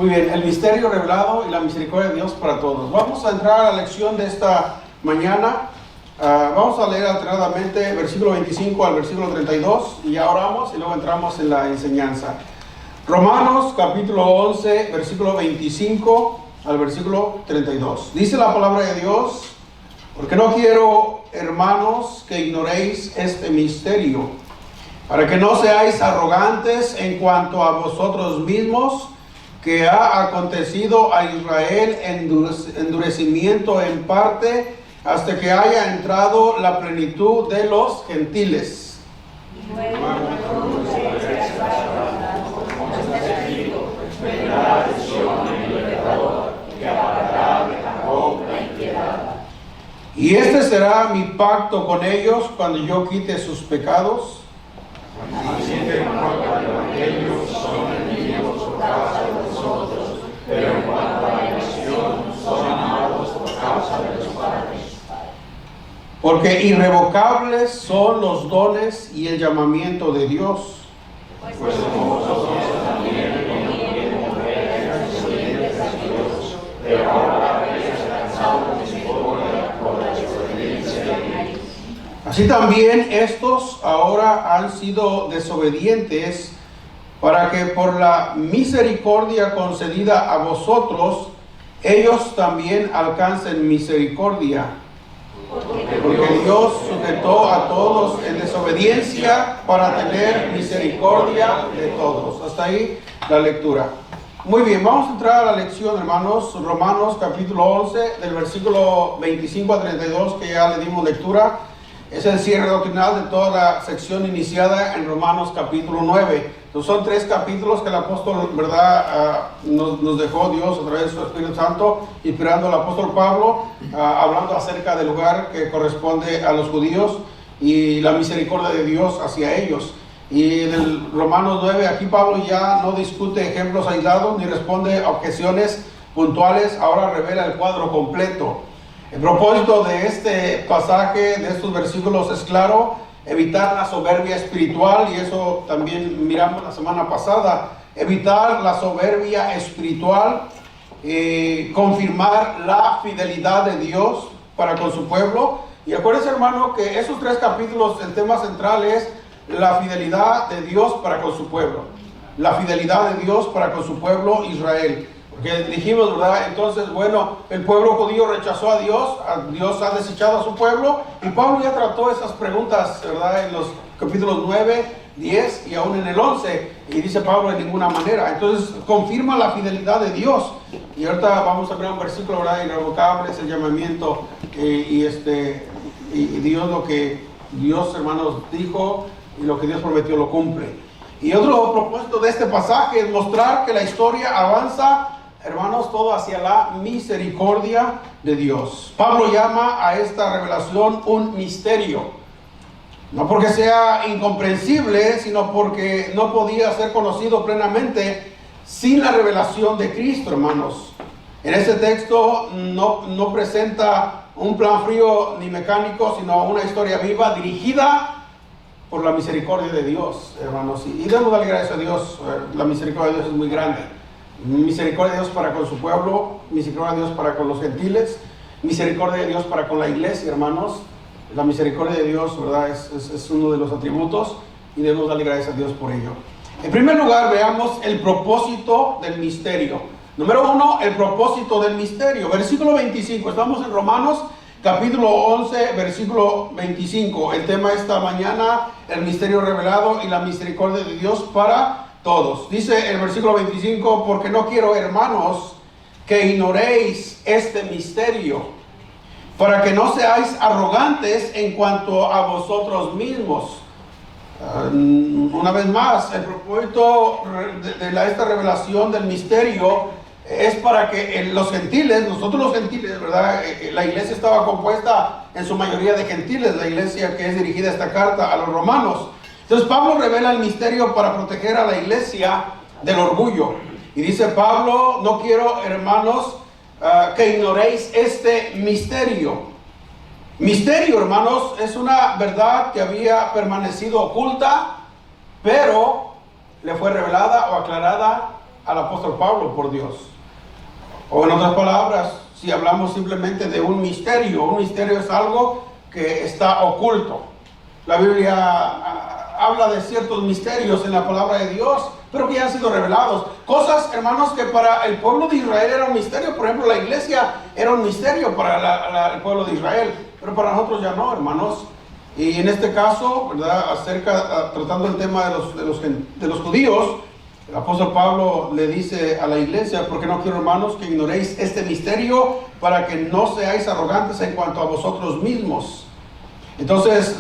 Muy bien, el misterio revelado y la misericordia de Dios para todos. Vamos a entrar a la lección de esta mañana. Vamos a leer alternadamente versículo 25 al versículo 32 y ya oramos y luego entramos en la enseñanza. Romanos capítulo 11, versículo 25 al versículo 32. Dice la palabra de Dios: porque no quiero, hermanos, que ignoréis este misterio, para que no seáis arrogantes en cuanto a vosotros mismos, que ha acontecido a Israel endurecimiento en parte, hasta que haya entrado la plenitud de los gentiles. Y este será mi pacto con ellos cuando yo quite sus pecados. Así que en cuanto al evangelio son enemigos por causa de vosotros, pero en cuanto a la nación son amados por causa de los padres. Porque irrevocables son los dones y el llamamiento de Dios. Pues como vosotros también conviene volver a los oyentes a Dios, pero ahora habéis alcanzado misericordia por la desobediencia de ellos. Así también estos ahora han sido desobedientes, para que por la misericordia concedida a vosotros, ellos también alcancen misericordia. Porque Dios sujetó a todos en desobediencia para tener misericordia de todos. Hasta ahí la lectura. Muy bien, vamos a entrar a la lección, hermanos. Romanos capítulo 11, del versículo 25 a 32, que ya le dimos lectura. Es el cierre doctrinal de toda la sección iniciada en Romanos capítulo 9. Entonces son 3 capítulos que el apóstol, ¿verdad? Nos dejó Dios a través de su Espíritu Santo, inspirando al apóstol Pablo, hablando acerca del lugar que corresponde a los judíos y la misericordia de Dios hacia ellos. Y en el Romanos 9, aquí Pablo ya no discute ejemplos aislados ni responde a objeciones puntuales, ahora revela el cuadro completo. El propósito de este pasaje, de estos versículos, es claro: evitar la soberbia espiritual, y eso también miramos la semana pasada. Evitar la soberbia espiritual, confirmar la fidelidad de Dios para con su pueblo. Y acuérdense, hermano, que esos 3 capítulos, el tema central es la fidelidad de Dios para con su pueblo. La fidelidad de Dios para con su pueblo Israel. Porque dijimos, ¿verdad? Entonces, bueno, el pueblo judío rechazó a Dios ha desechado a su pueblo, y Pablo ya trató esas preguntas, ¿verdad? En los capítulos 9, 10 y aún en el 11, y dice Pablo: de ninguna manera. Entonces, confirma la fidelidad de Dios. Y ahorita vamos a ver un versículo, ¿verdad? Irrevocable es el llamamiento, y Dios, lo que Dios, hermanos, dijo, y lo que Dios prometió lo cumple. Y otro propósito de este pasaje es mostrar que la historia avanza, hermanos, todo hacia la misericordia de Dios. Pablo llama a esta revelación un misterio. No porque sea incomprensible, sino porque no podía ser conocido plenamente sin la revelación de Cristo, hermanos. En este texto no presenta un plan frío ni mecánico, sino una historia viva dirigida por la misericordia de Dios, hermanos. Y debemos darle gracias a Dios. La misericordia de Dios es muy grande. Misericordia de Dios para con su pueblo, misericordia de Dios para con los gentiles, misericordia de Dios para con la iglesia, hermanos. La misericordia de Dios, ¿verdad? Es uno de los atributos, y debemos darle gracias a Dios por ello. En primer lugar, veamos el propósito del misterio. Número 1, el propósito del misterio. Versículo 25, estamos en Romanos capítulo 11, versículo 25. El tema esta mañana: el misterio revelado y la misericordia de Dios para todos. Dice el versículo 25: porque no quiero, hermanos, que ignoréis este misterio, para que no seáis arrogantes en cuanto a vosotros mismos. Una vez más, el propósito de esta revelación del misterio es para que los gentiles, nosotros los gentiles, ¿verdad? La iglesia estaba compuesta en su mayoría de gentiles, la iglesia que es dirigida esta carta a los romanos. Entonces Pablo revela el misterio para proteger a la iglesia del orgullo. Y dice Pablo: no quiero, hermanos, que ignoréis este misterio. Misterio, hermanos, es una verdad que había permanecido oculta, pero le fue revelada o aclarada al apóstol Pablo por Dios. O en otras palabras, si hablamos simplemente de un misterio es algo que está oculto. La Biblia habla de ciertos misterios en la palabra de Dios, pero que ya han sido revelados. Cosas, hermanos, que para el pueblo de Israel era un misterio. Por ejemplo, la iglesia era un misterio para el pueblo de Israel, pero para nosotros ya no, hermanos. Y en este caso, ¿verdad?, tratando el tema de los judíos, el apóstol Pablo le dice a la iglesia: porque no quiero, hermanos, que ignoréis este misterio, para que no seáis arrogantes en cuanto a vosotros mismos. Entonces,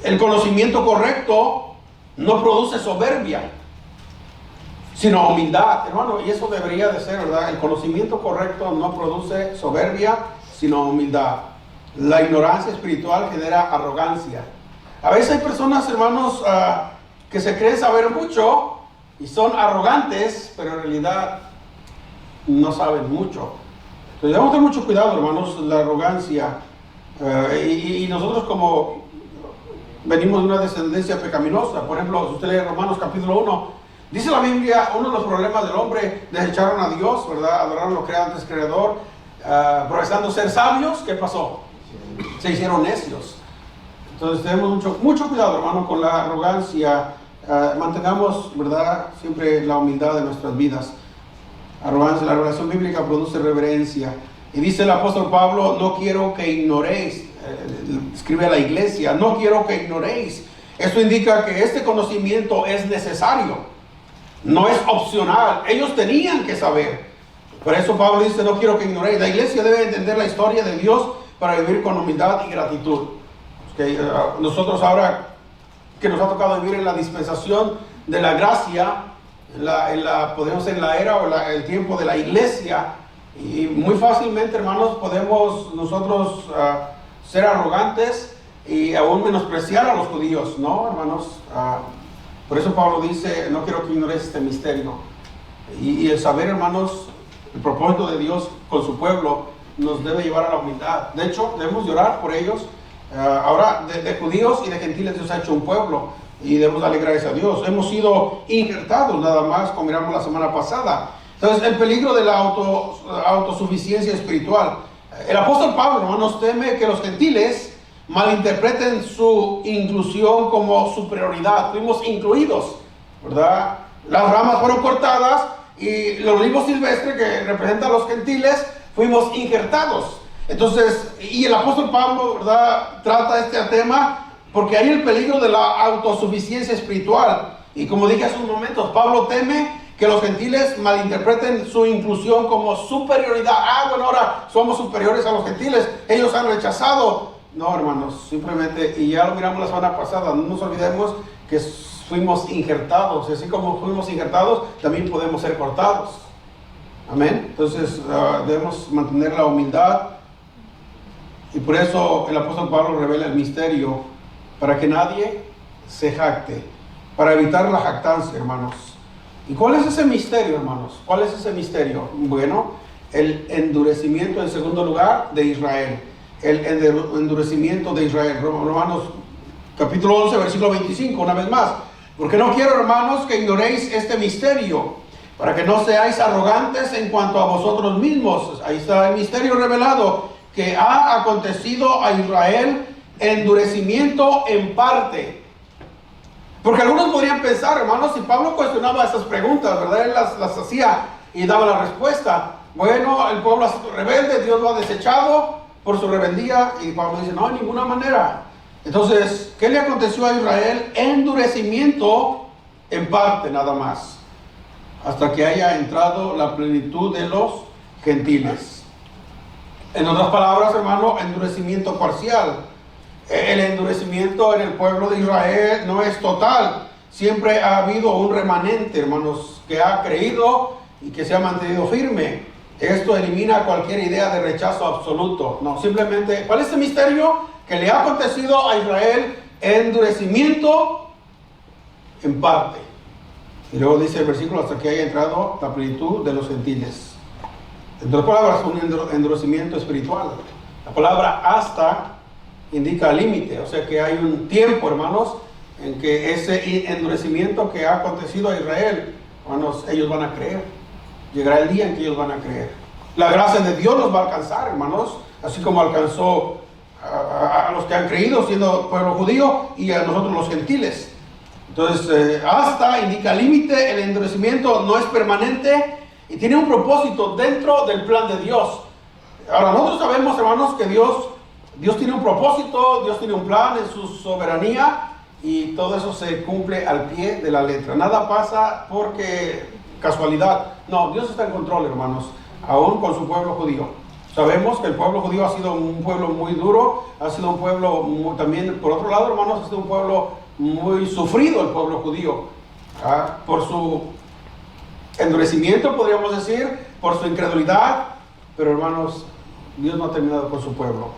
el conocimiento correcto no produce soberbia, sino humildad, hermano, y eso debería de ser, ¿verdad? El conocimiento correcto no produce soberbia, sino humildad. La ignorancia espiritual genera arrogancia. A veces hay personas, hermanos, que se creen saber mucho y son arrogantes, pero en realidad no saben mucho. Entonces debemos tener mucho cuidado, hermanos, la arrogancia. Y nosotros, como venimos de una descendencia pecaminosa, por ejemplo, si usted lee Romanos capítulo 1, dice la Biblia, uno de los problemas del hombre: desecharon a Dios, ¿verdad? Adoraron lo creado antes creador, profesando ser sabios. ¿Qué pasó? Se hicieron necios. Entonces tenemos mucho cuidado, hermano, con la arrogancia. Mantengamos, ¿verdad?, siempre la humildad de nuestras vidas. Arrogancia, la revelación bíblica produce reverencia. Y dice el apóstol Pablo: no quiero que ignoréis, escribe a la iglesia, no quiero que ignoréis. Esto indica que este conocimiento es necesario, no es opcional. Ellos tenían que saber. Por eso Pablo dice: no quiero que ignoréis. La iglesia debe entender la historia de Dios para vivir con humildad y gratitud. Nosotros ahora que nos ha tocado vivir en la dispensación de la gracia, podemos en la era o el tiempo de la iglesia, y muy fácilmente, hermanos, podemos nosotros ser arrogantes y aún menospreciar a los judíos, ¿no, hermanos? Por eso Pablo dice: no quiero que ignores este misterio. Y el saber, hermanos, el propósito de Dios con su pueblo nos debe llevar a la humildad. De hecho, debemos llorar por ellos. Ahora, de judíos y de gentiles Dios ha hecho un pueblo, y debemos darle gracias a Dios. Hemos sido injertados, nada más, como miramos la semana pasada. Entonces, el peligro de la autosuficiencia espiritual. El apóstol Pablo, hermanos, teme que los gentiles malinterpreten su inclusión como superioridad. Fuimos incluidos, ¿verdad? Las ramas fueron cortadas y los olivos silvestres, que representan a los gentiles, fuimos injertados. Entonces, y el apóstol Pablo, ¿verdad?, trata este tema porque hay el peligro de la autosuficiencia espiritual. Y como dije hace un momento, Pablo teme que los gentiles malinterpreten su inclusión como superioridad. Bueno, ahora somos superiores a los gentiles, ellos han rechazado. No, hermanos, simplemente, y ya lo miramos la semana pasada, no nos olvidemos que fuimos injertados. Y así como fuimos injertados, también podemos ser cortados. Amén. Entonces debemos mantener la humildad. Y por eso el apóstol Pablo revela el misterio, para que nadie se jacte, para evitar la jactancia, hermanos. ¿Y cuál es ese misterio, hermanos? ¿Cuál es ese misterio? Bueno, el endurecimiento, en segundo lugar, de Israel. El endurecimiento de Israel. Romanos capítulo 11, versículo 25, una vez más. Porque no quiero, hermanos, que ignoréis este misterio, para que no seáis arrogantes en cuanto a vosotros mismos. Ahí está el misterio revelado, que ha acontecido a Israel endurecimiento en parte. Porque algunos podrían pensar, hermanos, si Pablo cuestionaba esas preguntas, ¿verdad?, él las hacía y daba la respuesta. Bueno, el pueblo ha sido rebelde, Dios lo ha desechado por su rebeldía, y Pablo dice: no, de ninguna manera. Entonces, ¿qué le aconteció a Israel? Endurecimiento en parte, nada más, hasta que haya entrado la plenitud de los gentiles. En otras palabras, hermano, endurecimiento parcial. El endurecimiento en el pueblo de Israel no es total. Siempre ha habido un remanente, hermanos, que ha creído y que se ha mantenido firme. Esto elimina cualquier idea de rechazo absoluto. No, simplemente, ¿cuál es el misterio que le ha acontecido a Israel? Endurecimiento en parte. Y luego dice el versículo: hasta que haya entrado la plenitud de los gentiles. En otras palabras, un endurecimiento espiritual. La palabra hasta indica límite, o sea que hay un tiempo, hermanos, en que ese endurecimiento que ha acontecido a Israel hermanos, ellos van a creer. Llegará el día en que ellos van a creer. La gracia de Dios los va a alcanzar, hermanos, así como alcanzó a los que han creído siendo pueblo judío y a nosotros los gentiles. Entonces, hasta indica límite, el endurecimiento no es permanente y tiene un propósito dentro del plan de Dios. Ahora, nosotros sabemos, hermanos, que Dios tiene un propósito, Dios tiene un plan en su soberanía y todo eso se cumple al pie de la letra. Nada pasa porque casualidad. No, Dios está en control, hermanos, aún con su pueblo judío. Sabemos que el pueblo judío ha sido un pueblo muy duro, ha sido un pueblo también, por otro lado, hermanos, ha sido un pueblo muy sufrido, el pueblo judío, por su endurecimiento, podríamos decir, por su incredulidad, pero hermanos, Dios no ha terminado con su pueblo.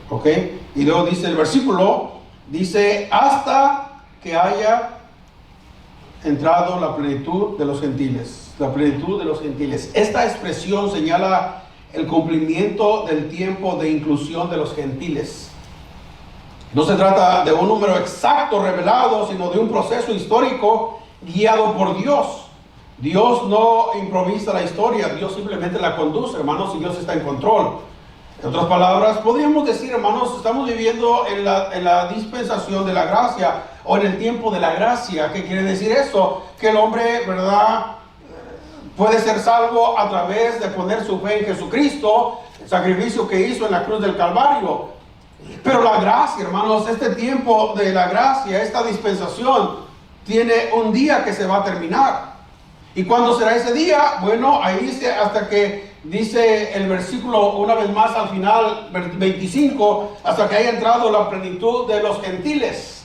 ¿Ok? Y luego dice el versículo, dice, hasta que haya entrado la plenitud de los gentiles. La plenitud de los gentiles. Esta expresión señala el cumplimiento del tiempo de inclusión de los gentiles. No se trata de un número exacto revelado, sino de un proceso histórico guiado por Dios. Dios no improvisa la historia, Dios simplemente la conduce, hermanos, y Dios está en control. En otras palabras, podríamos decir, hermanos, estamos viviendo en la dispensación de la gracia, o en el tiempo de la gracia. ¿Qué quiere decir eso? Que el hombre, ¿verdad?, puede ser salvo a través de poner su fe en Jesucristo, el sacrificio que hizo en la cruz del Calvario. Pero la gracia, hermanos, este tiempo de la gracia, esta dispensación, tiene un día que se va a terminar. ¿Y cuándo será ese día? Bueno, ahí dice, hasta que dice el versículo una vez más al final, 25, hasta que haya entrado la plenitud de los gentiles.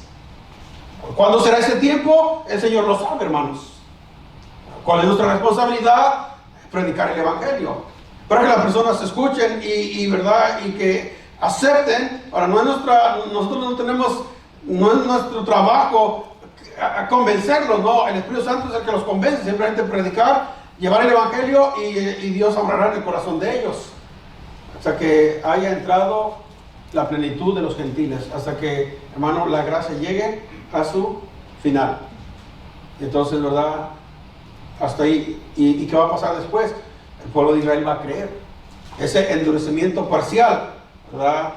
¿Cuándo será ese tiempo? El Señor lo sabe, hermanos. ¿Cuál es nuestra responsabilidad? Predicar el Evangelio. Para que las personas escuchen ¿verdad? Y que acepten. Ahora, nosotros no tenemos, no es nuestro trabajo a convencerlos, no. El Espíritu Santo es el que los convence. Simplemente predicar, llevar el Evangelio y Dios obrará en el corazón de ellos. Hasta que haya entrado la plenitud de los gentiles. Hasta que, hermano, la gracia llegue a su final. Entonces, ¿verdad? Hasta ahí. ¿Y qué va a pasar después? El pueblo de Israel va a creer. Ese endurecimiento parcial, ¿verdad?,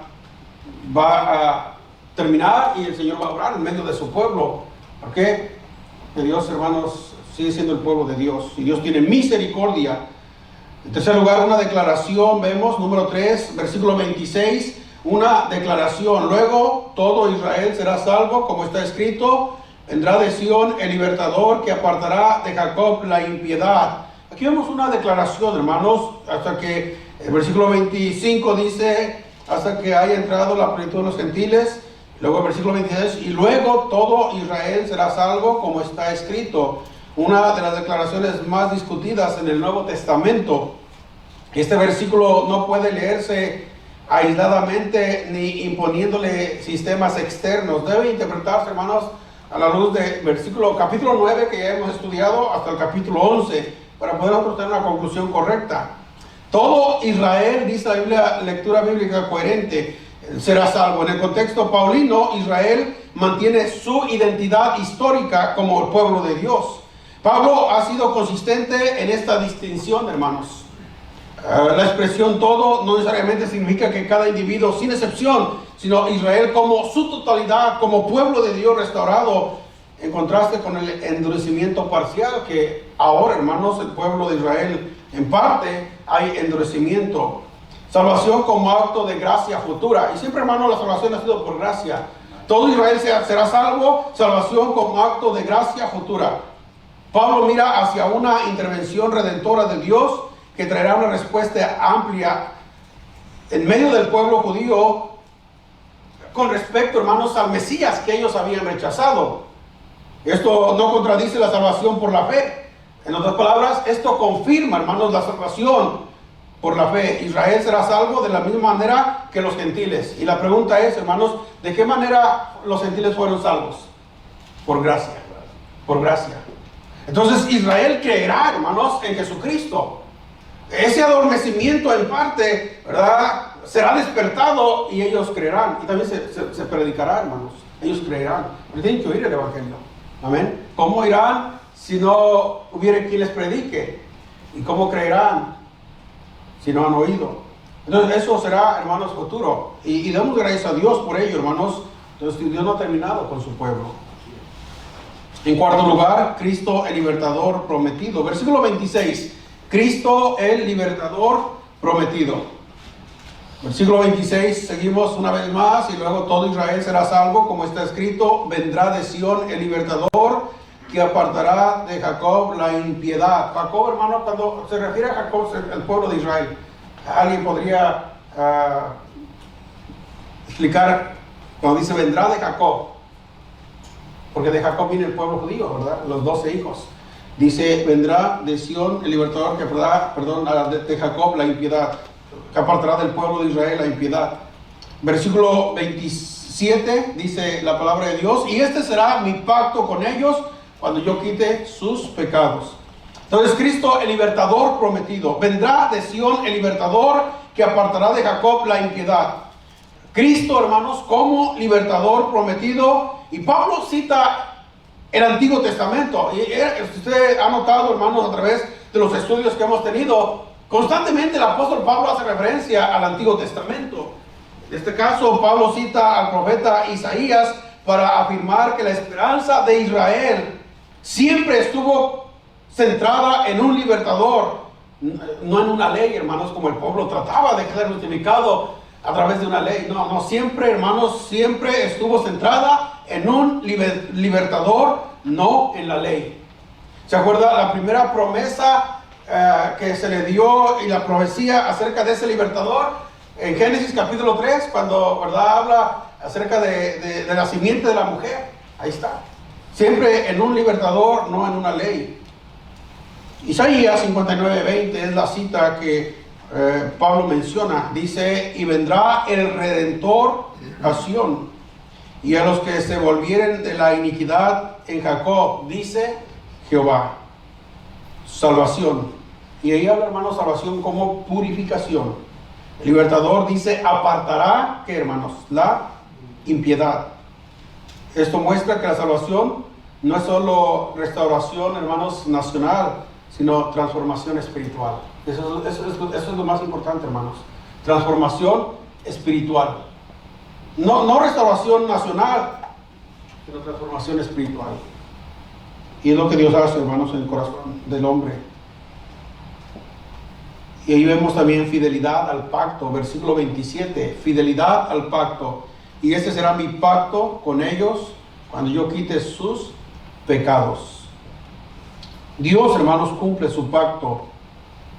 va a terminar y el Señor va a obrar en medio de su pueblo. ¿Por qué? Que Dios, hermanos, sigue siendo el pueblo de Dios y Dios tiene misericordia. En tercer lugar, una declaración, vemos, número 3, versículo 26, una declaración. Luego todo Israel será salvo, como está escrito. Vendrá de Sión el libertador que apartará de Jacob la impiedad. Aquí vemos una declaración, hermanos, hasta que el versículo 25 dice, hasta que haya entrado la plenitud de los gentiles. Luego el versículo 26, y luego todo Israel será salvo, como está escrito. Una de las declaraciones más discutidas en el Nuevo Testamento. Este versículo no puede leerse aisladamente ni imponiéndole sistemas externos. Debe interpretarse, hermanos, a la luz del versículo capítulo 9 que ya hemos estudiado hasta el capítulo 11 para poder nosotros tener una conclusión correcta. Todo Israel, dice la Biblia, lectura bíblica coherente, será salvo. En el contexto paulino, Israel mantiene su identidad histórica como el pueblo de Dios. Pablo ha sido consistente en esta distinción, hermanos. La expresión todo no necesariamente significa que cada individuo, sin excepción, sino Israel como su totalidad, como pueblo de Dios restaurado, en contraste con el endurecimiento parcial que ahora, hermanos, el pueblo de Israel, en parte, hay endurecimiento. Salvación como acto de gracia futura. Y siempre, hermanos, la salvación ha sido por gracia. Todo Israel será salvo, salvación como acto de gracia futura. Pablo mira hacia una intervención redentora de Dios que traerá una respuesta amplia en medio del pueblo judío con respecto, hermanos, al Mesías que ellos habían rechazado. Esto no contradice la salvación por la fe. En otras palabras, esto confirma, hermanos, la salvación por la fe. Israel será salvo de la misma manera que los gentiles. Y la pregunta es, hermanos, ¿de qué manera los gentiles fueron salvos? Por gracia. Por gracia. Entonces Israel creerá, hermanos, en Jesucristo. Ese adormecimiento en parte, ¿verdad?, será despertado y ellos creerán. Y también se predicará, hermanos. Ellos creerán. Pero tienen que oír el Evangelio. Amén. ¿Cómo irán? si no hubiera quien les predique? ¿Y cómo creerán si no han oído? Entonces eso será, hermanos, futuro. Y damos gracias a Dios por ello, hermanos. Entonces Dios no ha terminado con su pueblo. En cuarto lugar, Cristo el libertador prometido. Versículo 26. Cristo el libertador prometido. Versículo 26, seguimos una vez más, y luego todo Israel será salvo, como está escrito: vendrá de Sión el libertador, que apartará de Jacob la impiedad. Jacob, hermano, cuando se refiere a Jacob, el pueblo de Israel, alguien podría explicar cuando dice vendrá de Jacob, porque de Jacob viene el pueblo judío, ¿verdad? Los 12 hijos. Dice, vendrá de Sión el libertador, que apartará de Jacob la impiedad, que apartará del pueblo de Israel la impiedad. Versículo 27 dice la palabra de Dios: y este será mi pacto con ellos cuando yo quite sus pecados. Entonces Cristo el libertador prometido. Vendrá de Sión el libertador, que apartará de Jacob la impiedad. Cristo, hermanos, como libertador prometido. Y Pablo cita el Antiguo Testamento. Y usted ha notado, hermanos, a través de los estudios que hemos tenido, constantemente el apóstol Pablo hace referencia al Antiguo Testamento. En este caso, Pablo cita al profeta Isaías para afirmar que la esperanza de Israel siempre estuvo centrada en un libertador, no en una ley, hermanos, como el pueblo trataba de ser justificado a través de una ley. No, siempre, hermanos, siempre estuvo centrada en un libertador, no en la ley. ¿Se acuerda la primera promesa que se le dio y la profecía acerca de ese libertador? En Génesis capítulo 3, cuando, ¿verdad?, habla acerca de la simiente de la mujer. Ahí está. Siempre en un libertador, no en una ley. Isaías 59:20 es la cita que Pablo menciona. Dice: y vendrá el Redentor a Sión, y a los que se volvieren de la iniquidad en Jacob, dice Jehová. Salvación. Y ahí habla, hermanos, salvación como purificación. El libertador dice: apartará, ¿qué, hermanos? La impiedad. Esto muestra que la salvación no es solo restauración, hermanos, nacional, sino transformación espiritual. Eso es lo más importante, hermanos. Transformación espiritual. No restauración nacional, sino transformación espiritual. Y es lo que Dios hace, hermanos, en el corazón del hombre. Y ahí vemos también fidelidad al pacto. Versículo 27. Fidelidad al pacto. Y este será mi pacto con ellos cuando yo quite sus pecados. Dios, hermanos, cumple su pacto.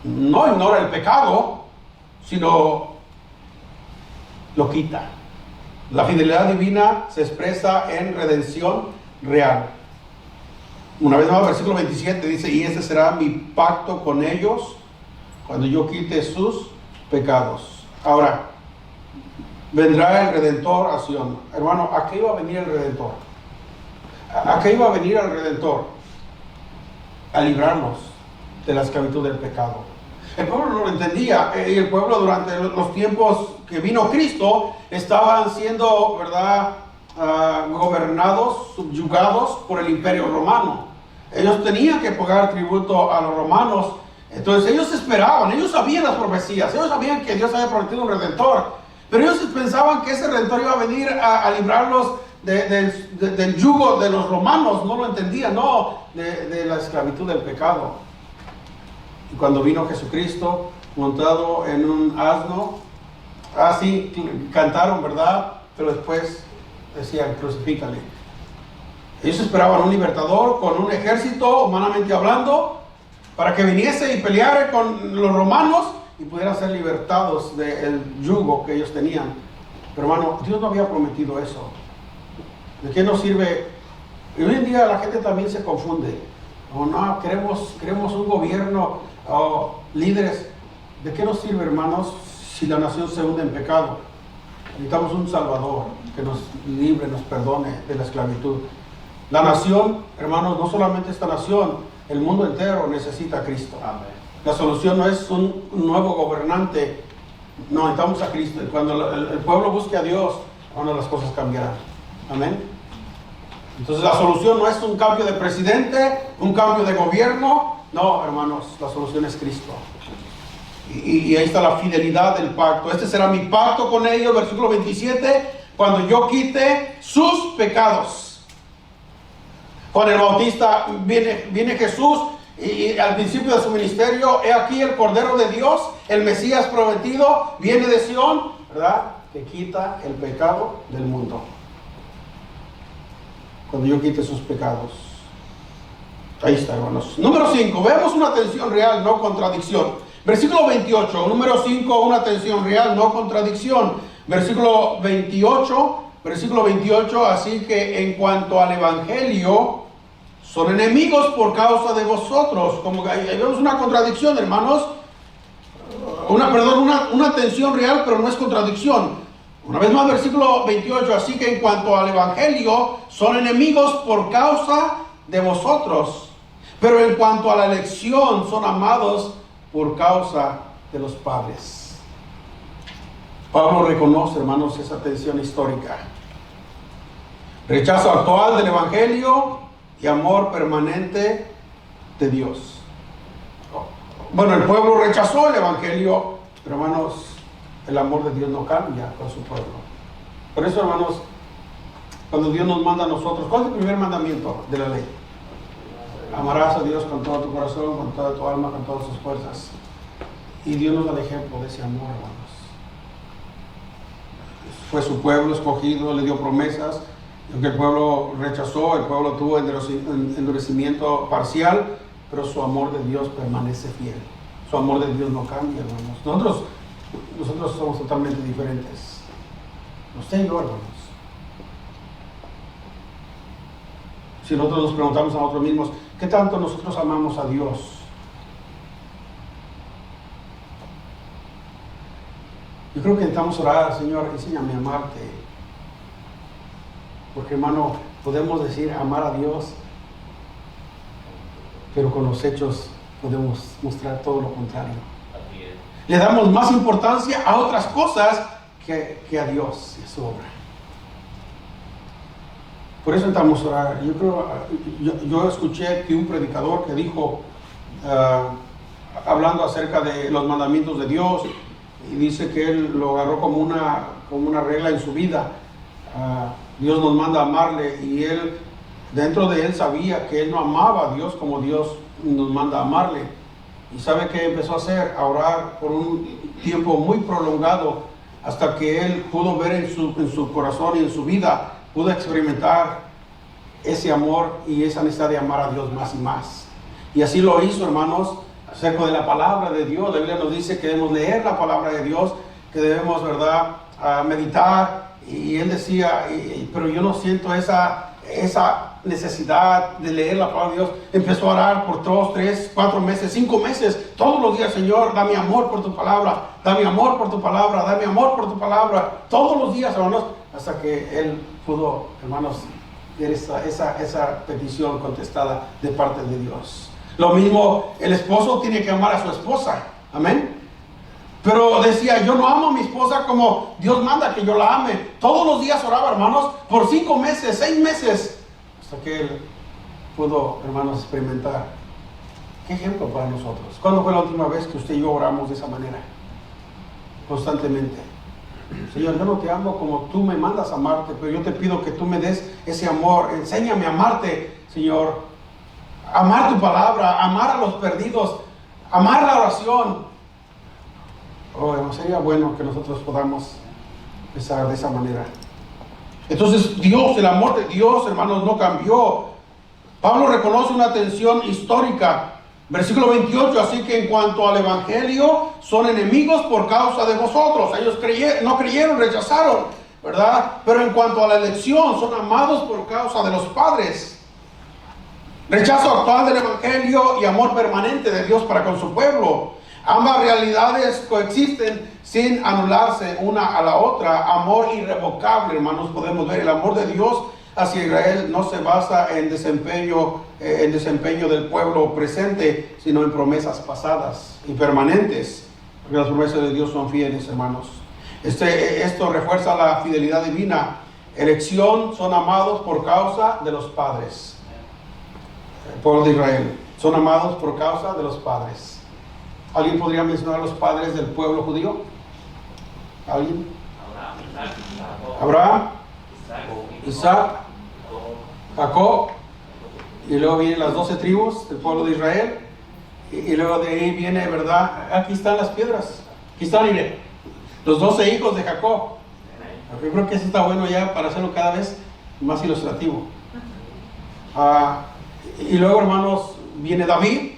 No ignora el pecado, sino lo quita. La fidelidad divina se expresa en redención real. Una vez más, versículo 27 dice: y este será mi pacto con ellos cuando yo quite sus pecados. Ahora, vendrá el Redentor a Sión. Hermano, ¿a qué iba a venir el Redentor? ¿A qué iba a venir el Redentor? A librarnos de la esclavitud del pecado. El pueblo no lo entendía, y el pueblo durante los tiempos que vino Cristo estaban siendo, ¿verdad?, gobernados, subyugados por el imperio romano. Ellos tenían que pagar tributo a los romanos. Entonces ellos esperaban, ellos sabían las profecías, ellos sabían que Dios había prometido un Redentor, pero ellos pensaban que ese Redentor iba a venir a librarlos del yugo de los romanos. No lo entendían, no, de la esclavitud del pecado. Y cuando vino Jesucristo montado en un asno, así cantaron, ¿verdad? Pero después decían: crucifícale. Ellos esperaban un libertador con un ejército, humanamente hablando, para que viniese y peleara con los romanos y pudieran ser libertados del yugo que ellos tenían. Pero, hermano, Dios no había prometido eso. ¿De qué nos sirve? Y hoy en día la gente también se confunde. No, queremos un gobierno, líderes. ¿De qué nos sirve, hermanos, si la nación se hunde en pecado? Necesitamos un Salvador que nos libre, nos perdone de la esclavitud. La nación, hermanos, no solamente esta nación, el mundo entero necesita a Cristo. Amén. La solución no es un nuevo gobernante. No, necesitamos a Cristo. Y cuando el pueblo busque a Dios, bueno, las cosas cambiarán. Amén. Entonces la solución no es un cambio de presidente, un cambio de gobierno. No, hermanos, la solución es Cristo. Y ahí está la fidelidad del pacto. Este será mi pacto con ellos, versículo 27, cuando yo quite sus pecados. Juan el Bautista, viene Jesús y al principio de su ministerio, he aquí el Cordero de Dios, el Mesías prometido, viene de Sión, ¿verdad? Que quita el pecado del mundo. Cuando yo quite sus pecados. Ahí está, hermanos. Número 5, veamos una tensión real, no contradicción. Versículo 28, número 5, una tensión real, no contradicción. Versículo 28, así que en cuanto al Evangelio, son enemigos por causa de vosotros. Como que ahí vemos una contradicción, hermanos. Una tensión real, pero no es contradicción. Una vez más, versículo 28, así que en cuanto al Evangelio, son enemigos por causa de vosotros. Pero en cuanto a la elección, son amados por causa de los padres. Pablo reconoce, hermanos, esa tensión histórica. Rechazo actual del Evangelio y amor permanente de Dios. Bueno, el pueblo rechazó el Evangelio, pero hermanos, el amor de Dios no cambia con su pueblo. Por eso, hermanos, cuando Dios nos manda a nosotros, ¿cuál es el primer mandamiento de la ley? Amarás a Dios con todo tu corazón, con toda tu alma, con todas tus fuerzas. Y Dios nos da el ejemplo de ese amor, hermanos. Fue su pueblo escogido, le dio promesas. Y aunque el pueblo rechazó, el pueblo tuvo endurecimiento parcial, pero su amor de Dios permanece fiel. Su amor de Dios no cambia, hermanos. Nosotros somos totalmente diferentes. Usted y yo, hermanos. Si nosotros nos preguntamos a nosotros mismos, ¿qué tanto nosotros amamos a Dios? Yo creo que necesitamos orar, Señor, enséñame a amarte. Porque, hermano, podemos decir amar a Dios, pero con los hechos podemos mostrar todo lo contrario. Le damos más importancia a otras cosas que a Dios y a su obra. Por eso necesitamos orar. Yo escuché que un predicador que dijo, hablando acerca de los mandamientos de Dios, y dice que él lo agarró como una regla en su vida. Dios nos manda a amarle, y él, dentro de él, sabía que él no amaba a Dios como Dios nos manda a amarle. Y ¿sabe qué empezó a hacer? A orar por un tiempo muy prolongado, hasta que él pudo ver en su corazón y en su vida, pudo experimentar ese amor y esa necesidad de amar a Dios más y más. Y así lo hizo, hermanos, acerca de la palabra de Dios. La Biblia nos dice que debemos leer la palabra de Dios, que debemos, ¿verdad?, meditar. Y él decía, pero yo no siento esa necesidad de leer la palabra de Dios. Empezó a orar por 2, 3, 4 meses, 5 meses, todos los días: Señor, dame amor por tu palabra, dame amor por tu palabra, dame amor por tu palabra, todos los días, hermanos, hasta que él pudo, hermanos, ver esa petición contestada de parte de Dios. Lo mismo, el esposo tiene que amar a su esposa, amén. Pero decía, yo no amo a mi esposa como Dios manda que yo la ame. Todos los días oraba, hermanos, por 5 meses, 6 meses, hasta que él pudo, hermanos, experimentar. ¿Qué ejemplo para nosotros? ¿Cuándo fue la última vez que usted y yo oramos de esa manera? Constantemente. Señor, yo no te amo como tú me mandas a amarte, pero yo te pido que tú me des ese amor. Enséñame a amarte, Señor. Amar tu palabra, amar a los perdidos, amar la oración. Sería bueno que nosotros podamos empezar de esa manera. Entonces Dios, el amor de Dios, hermanos, no cambió. Pablo reconoce una tensión histórica. Versículo 28, así que en cuanto al Evangelio, son enemigos por causa de vosotros. Ellos no creyeron, rechazaron, ¿verdad? Pero en cuanto a la elección, son amados por causa de los padres. Rechazo actual del Evangelio y amor permanente de Dios para con su pueblo. Ambas realidades coexisten sin anularse una a la otra. Amor irrevocable, hermanos, podemos ver. El amor de Dios hacia Israel no se basa en desempeño del pueblo presente, sino en promesas pasadas y permanentes, porque las promesas de Dios son fieles, hermanos. Esto refuerza la fidelidad divina Elección, son amados por causa de los padres. El pueblo de Israel son amados por causa de los padres. ¿Alguien podría mencionar los padres del pueblo judío? ¿Alguien? Abraham, Isaac, Jacob, y luego vienen las 12 tribus del pueblo de Israel, y luego de ahí viene, ¿verdad? Aquí están las piedras, aquí están, mire, los 12 hijos de Jacob. Yo creo que eso está bueno ya para hacerlo cada vez más ilustrativo. Y luego, hermanos, viene David,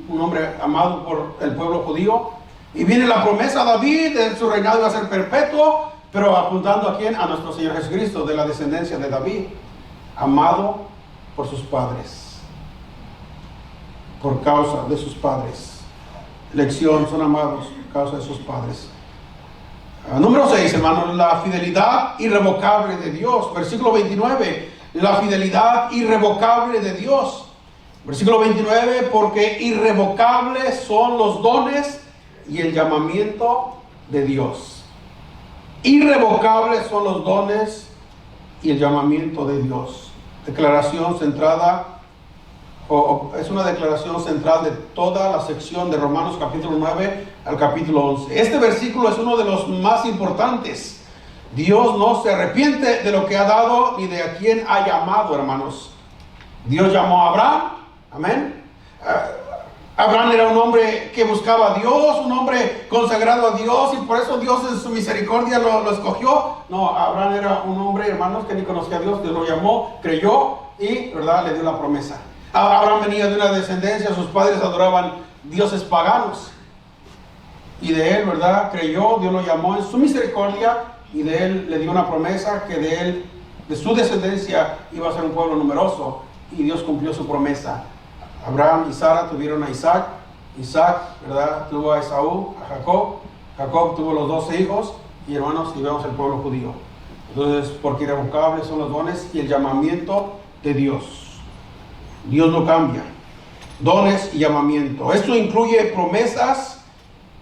un hombre amado por el pueblo judío, y viene la promesa a David de su reinado iba a ser perpetuo, pero apuntando a quién, a nuestro Señor Jesucristo, de la descendencia de David, amado por sus padres, por causa de sus padres. Elección, son amados por causa de sus padres. Número 6, hermanos, la fidelidad irrevocable de Dios. Versículo 29, la fidelidad irrevocable de Dios. Versículo 29, porque irrevocables son los dones y el llamamiento de Dios. Irrevocables son los dones y el llamamiento de Dios. Declaración centrada, es una declaración central de toda la sección de Romanos capítulo 9 al capítulo 11. Este versículo es uno de los más importantes. Dios no se arrepiente de lo que ha dado ni de a quién ha llamado, hermanos. Dios llamó a Abraham, amén. Abraham era un hombre que buscaba a Dios, un hombre consagrado a Dios, y por eso Dios en su misericordia lo escogió. No, Abraham era un hombre, hermanos, que ni conocía a Dios. Dios lo llamó, creyó y, ¿verdad?, le dio la promesa. Abraham venía de una descendencia, sus padres adoraban dioses paganos, y de él, ¿verdad?, creyó. Dios lo llamó en su misericordia, y de él le dio una promesa que de él, de su descendencia, iba a ser un pueblo numeroso, y Dios cumplió su promesa. Abraham y Sara tuvieron a Isaac. Isaac, ¿verdad?, tuvo a Esaú, a Jacob. Jacob tuvo los 12 hijos, y hermanos, y vemos el pueblo judío. Entonces, porque irrevocables son los dones y el llamamiento de Dios. Dios no cambia. Dones y llamamiento. Esto incluye promesas,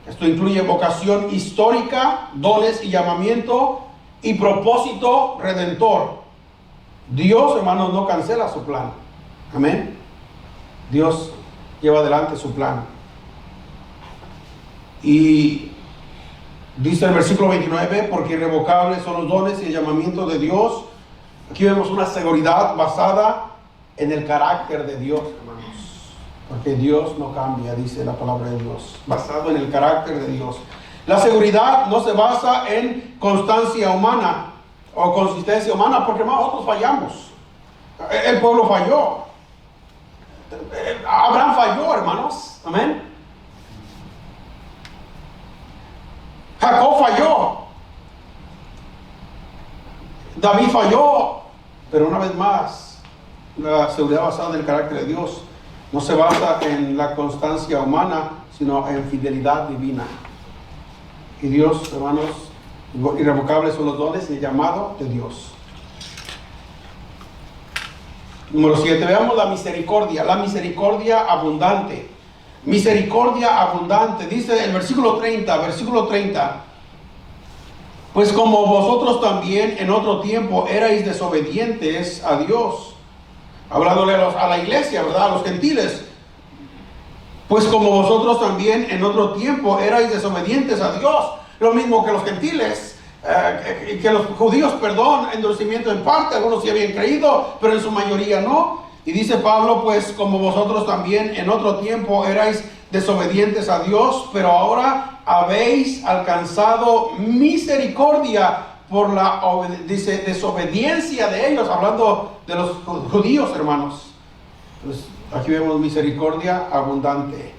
esto incluye vocación histórica, dones y llamamiento, y propósito redentor. Dios, hermanos, no cancela su plan. Amén. Dios lleva adelante su plan. Y dice el versículo 29, porque irrevocables son los dones y el llamamiento de Dios. Aquí vemos una seguridad basada en el carácter de Dios, hermanos. Porque Dios no cambia, dice la palabra de Dios. Basado en el carácter de Dios. La seguridad no se basa en constancia humana o consistencia humana, porque nosotros fallamos. El pueblo falló. Abraham falló, hermanos. Amén. Jacob falló. David falló. Pero una vez más, la seguridad basada en el carácter de Dios no se basa en la constancia humana, sino en fidelidad divina. Y Dios, hermanos, irrevocables son los dones y el llamado de Dios. Número 7, veamos la misericordia abundante. Misericordia abundante, dice el versículo 30. Pues como vosotros también en otro tiempo erais desobedientes a Dios. Hablándole a la iglesia, ¿verdad?, a los gentiles. Pues como vosotros también en otro tiempo erais desobedientes a Dios. Lo mismo que los gentiles. Que los judíos, endurecimiento en parte, algunos sí habían creído, pero en su mayoría no. Y dice Pablo, pues como vosotros también en otro tiempo erais desobedientes a Dios, pero ahora habéis alcanzado misericordia por la desobediencia de ellos, hablando de los judíos, hermanos. Pues aquí vemos misericordia abundante.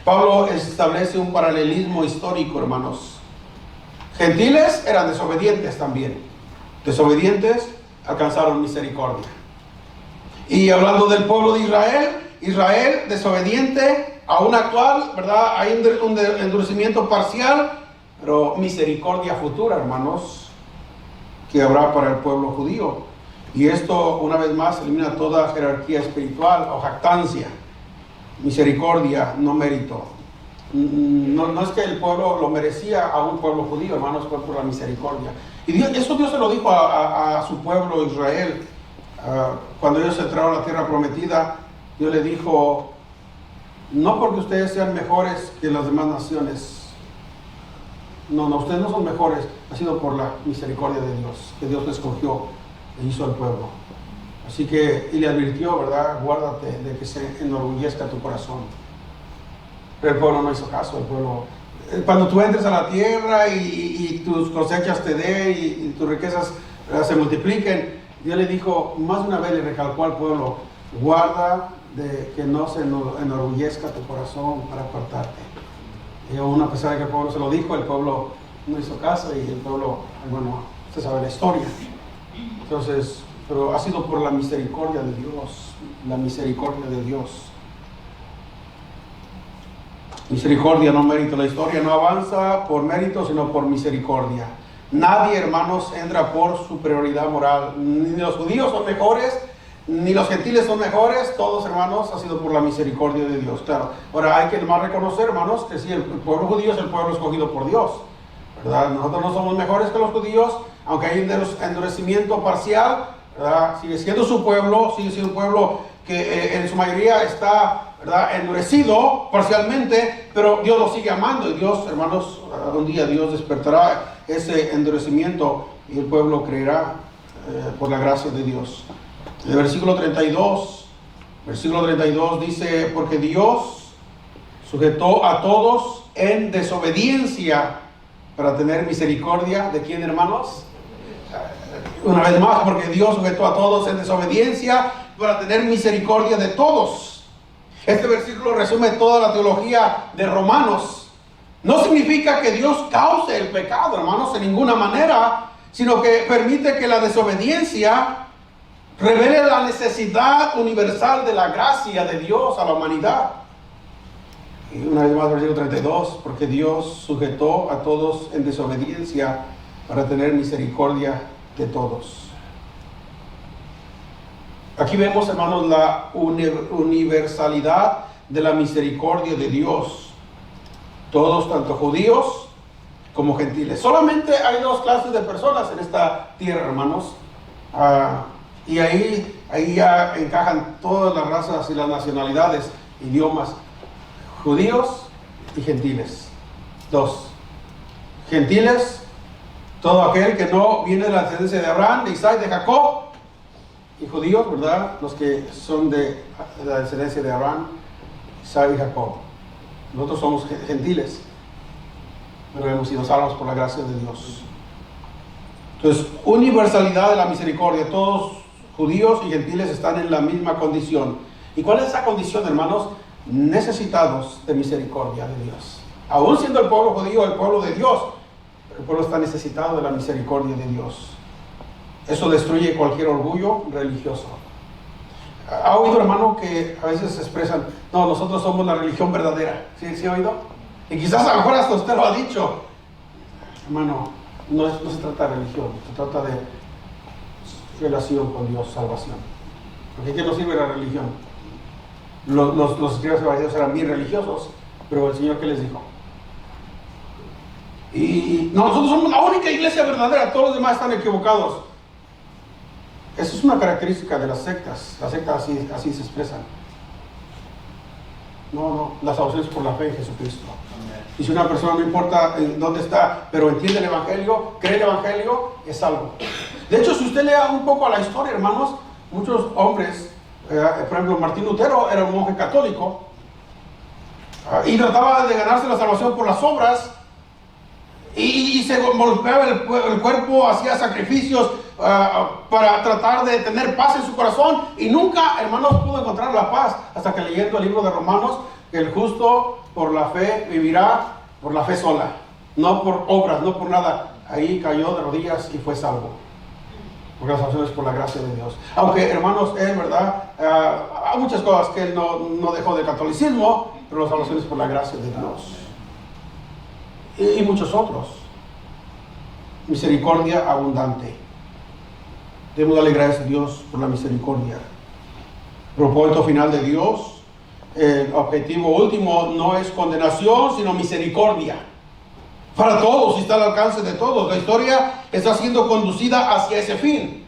Pablo establece un paralelismo histórico, hermanos. Gentiles eran desobedientes también. Desobedientes alcanzaron misericordia. Y hablando del pueblo de Israel desobediente, aún actual, ¿verdad? Hay un endurecimiento parcial, pero misericordia futura, hermanos, que habrá para el pueblo judío. Y esto, una vez más, elimina toda jerarquía espiritual o jactancia. Misericordia, no mérito. no es que el pueblo lo merecía a un pueblo judío, hermanos, fue por la misericordia. Y eso Dios se lo dijo a su pueblo Israel. Cuando ellos entraron a la tierra prometida, Dios le dijo, no porque ustedes sean mejores que las demás naciones. No, ustedes no son mejores, ha sido por la misericordia de Dios, que Dios les escogió e hizo al pueblo. Así que, y le advirtió, ¿verdad? Guárdate de que se enorgullezca tu corazón. Pero el pueblo no hizo caso, el pueblo. Cuando tú entres a la tierra y tus cosechas te den y tus riquezas se multipliquen, Dios le dijo, más de una vez le recalcó al pueblo, guarda de que no se enorgullezca tu corazón para apartarte. Y aún a pesar de que el pueblo se lo dijo, el pueblo no hizo caso y el pueblo, bueno, usted sabe la historia. Entonces, pero ha sido por la misericordia de Dios, la misericordia de Dios. Misericordia, no mérito. La historia no avanza por mérito, sino por misericordia. Nadie, hermanos, entra por superioridad moral. Ni los judíos son mejores, ni los gentiles son mejores. Todos, hermanos, ha sido por la misericordia de Dios. Claro. Ahora hay que más reconocer, hermanos, que sí, el pueblo judío es el pueblo escogido por Dios, ¿verdad? Nosotros no somos mejores que los judíos, aunque hay endurecimiento parcial, ¿verdad? Sigue siendo su pueblo, sigue siendo un pueblo que en su mayoría está, ¿verdad?, endurecido parcialmente, pero Dios lo sigue amando. Y Dios, hermanos, un día Dios despertará ese endurecimiento y el pueblo creerá por la gracia de Dios. En el versículo 32 dice, porque Dios sujetó a todos en desobediencia para tener misericordia. ¿De quién, hermanos? Una vez más, porque Dios sujetó a todos en desobediencia para tener misericordia de todos. Este versículo resume toda la teología de Romanos. No significa que Dios cause el pecado, hermanos, en ninguna manera, sino que permite que la desobediencia revele la necesidad universal de la gracia de Dios a la humanidad. Y una vez más, versículo 32, porque Dios sujetó a todos en desobediencia para tener misericordia de todos. Aquí vemos, hermanos, la universalidad de la misericordia de Dios. Todos, tanto judíos como gentiles. Solamente hay dos clases de personas en esta tierra, hermanos. Y ahí ya encajan todas las razas y las nacionalidades, idiomas. Judíos y gentiles. Dos. Gentiles, todo aquel que no viene de la descendencia de Abraham, de Isaac, de Jacob. Y judíos, ¿verdad? Los que son de la descendencia de Abraham, Isaac y Jacob. Nosotros somos gentiles, pero hemos sido salvos por la gracia de Dios. Entonces, universalidad de la misericordia. Todos, judíos y gentiles, están en la misma condición. ¿Y cuál es esa condición, hermanos? Necesitados de misericordia de Dios. Aún siendo el pueblo judío el pueblo de Dios, el pueblo está necesitado de la misericordia de Dios. Eso destruye cualquier orgullo religioso. ¿Ha oído, hermano, que a veces se expresan, no, nosotros somos la religión verdadera? ¿Sí ha oído? Y quizás a lo mejor hasta usted lo ha dicho. Hermano, no se trata de religión, se trata de relación con Dios, salvación. Porque ¿qué nos sirve la religión? Los escribas evangélicos eran bien religiosos, pero el Señor, ¿qué les dijo? Y nosotros somos la única iglesia verdadera, todos los demás están equivocados. Esa es una característica de las sectas. Las sectas así se expresan. No, la salvación es por la fe en Jesucristo. Y si una persona, no importa dónde está, pero entiende el Evangelio, cree el Evangelio, es salvo. De hecho, si usted lea un poco a la historia, hermanos, muchos hombres, por ejemplo, Martín Lutero era un monje católico y trataba de ganarse la salvación por las obras y se golpeaba el cuerpo, hacía sacrificios para tratar de tener paz en su corazón y nunca, hermanos, pudo encontrar la paz hasta que leyendo el libro de Romanos, que el justo por la fe vivirá por la fe sola, no por obras, no por nada. Ahí cayó de rodillas y fue salvo. Porque la salvación es por la gracia de Dios. Aunque, hermanos, él, ¿verdad? Hay muchas cosas que él no dejó del catolicismo, pero la salvación es por la gracia de Dios. Y muchos otros. Misericordia abundante. Debemos darle gracias a Dios por la misericordia. El propósito final de Dios el objetivo último no es condenación, sino misericordia. Para todos, y está al alcance de todos. La historia está siendo conducida hacia ese fin.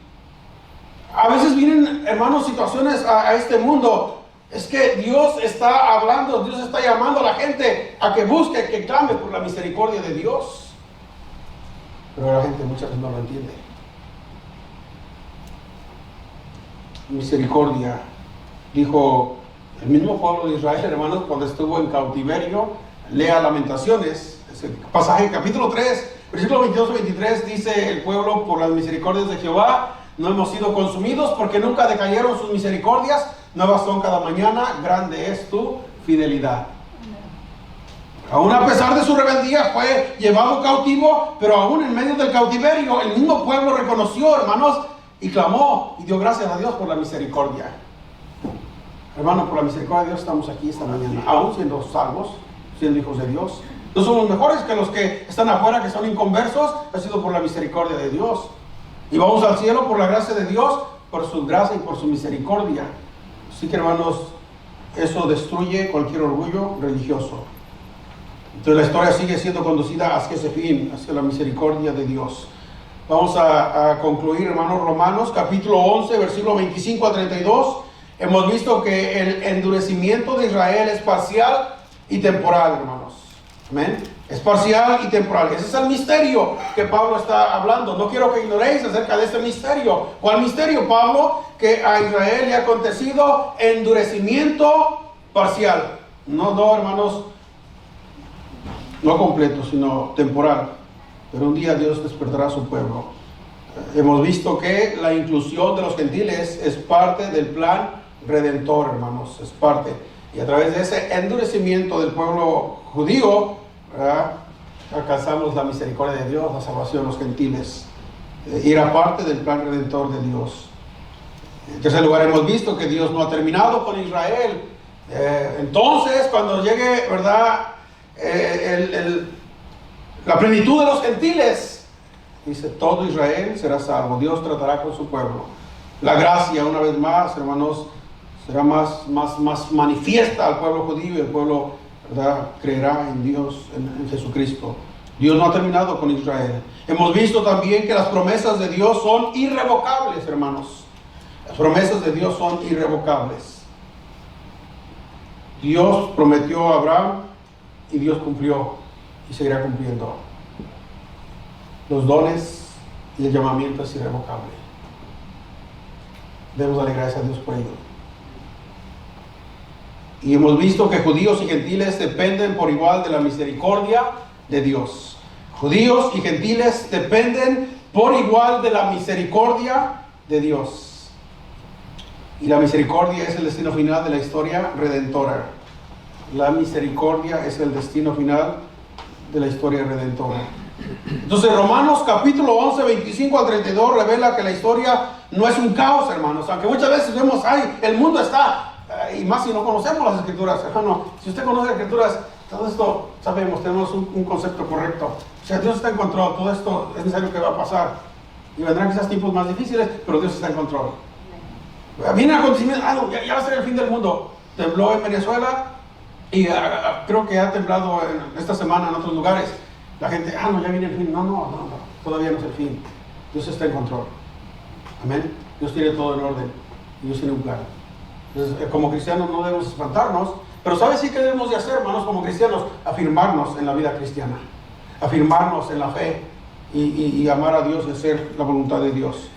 A veces vienen, hermanos, situaciones a este mundo. Es que Dios está hablando, Dios está llamando a la gente a que busque, que clame por la misericordia de Dios. Pero la gente muchas veces no lo entiende. Misericordia, dijo el mismo pueblo de Israel, hermanos, cuando estuvo en cautiverio. Lea Lamentaciones, ese pasaje, capítulo 3, versículo 22-23, dice el pueblo: por las misericordias de Jehová no hemos sido consumidos, porque nunca decayeron sus misericordias, nuevas son cada mañana, grande es tu fidelidad. Aún a pesar de su rebeldía fue llevado cautivo, pero aún en medio del cautiverio el mismo pueblo reconoció, hermanos, y clamó y dio gracias a Dios por la misericordia. Hermano, por la misericordia de Dios estamos aquí esta mañana, aún siendo salvos, siendo hijos de Dios. No somos mejores que los que están afuera, que son inconversos. Ha sido por la misericordia de Dios. Y vamos al cielo por la gracia de Dios, por su gracia y por su misericordia. Así que, hermanos, eso destruye cualquier orgullo religioso. Entonces la historia sigue siendo conducida hacia ese fin, hacia la misericordia de Dios. Vamos a concluir, hermanos. Romanos capítulo 11, versículo 25 a 32. Hemos visto que el endurecimiento de Israel es parcial y temporal, hermanos. Amén. Es parcial y temporal. Ese es el misterio que Pablo está hablando. No quiero que ignoréis acerca de este misterio. ¿Cuál misterio, Pablo? Que a Israel le ha acontecido endurecimiento parcial. No, hermanos, no completo, sino temporal. Pero un día Dios despertará a su pueblo. Hemos visto que la inclusión de los gentiles es parte del plan redentor, hermanos. Es parte. Y a través de ese endurecimiento del pueblo judío, ¿verdad?, alcanzamos la misericordia de Dios, la salvación de los gentiles. Y era parte del plan redentor de Dios. En tercer lugar, hemos visto que Dios no ha terminado con Israel. Entonces, cuando llegue, ¿verdad?, la plenitud de los gentiles, dice, todo Israel será salvo. Dios tratará con su pueblo. La gracia, una vez más, hermanos, será más manifiesta al pueblo judío, y el pueblo, ¿verdad?, creerá en Dios, en Jesucristo. Dios no ha terminado con Israel. Hemos visto también que las promesas de Dios son irrevocables, hermanos. Las promesas de Dios son irrevocables. Dios prometió a Abraham y Dios cumplió y seguirá cumpliendo. Los dones y el llamamiento es irrevocable. Debemos darle gracias a Dios por ello. Y hemos visto que judíos y gentiles dependen por igual de la misericordia de Dios. Judíos y gentiles dependen por igual de la misericordia de Dios. Y la misericordia es el destino final de la historia redentora. La misericordia es el destino final de la historia redentora. Entonces Romanos capítulo 11, 25 al 32 revela que la historia no es un caos, hermanos. Aunque muchas veces vemos, el mundo está... y más si no conocemos las escrituras, hermano. Si usted conoce las escrituras, todo esto sabemos, tenemos un concepto correcto. O sea, Dios está en control, todo esto es necesario que va a pasar. Y vendrán quizás tiempos más difíciles, pero Dios está en control. Viene acontecimiento, ya va a ser el fin del mundo. Tembló en Venezuela y creo que ha temblado esta semana en otros lugares. La gente, ya viene el fin. No, todavía no es el fin. Dios está en control. Amén. Dios tiene todo en orden. Dios tiene un plan. Entonces, como cristianos no debemos espantarnos, pero ¿sabes qué debemos de hacer, hermanos, como cristianos? Afirmarnos en la vida cristiana, afirmarnos en la fe y amar a Dios y hacer la voluntad de Dios.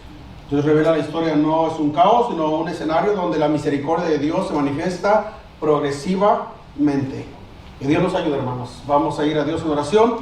Entonces revela la historia no es un caos, sino un escenario donde la misericordia de Dios se manifiesta progresivamente. Que Dios nos ayude, hermanos. Vamos a ir a Dios en oración.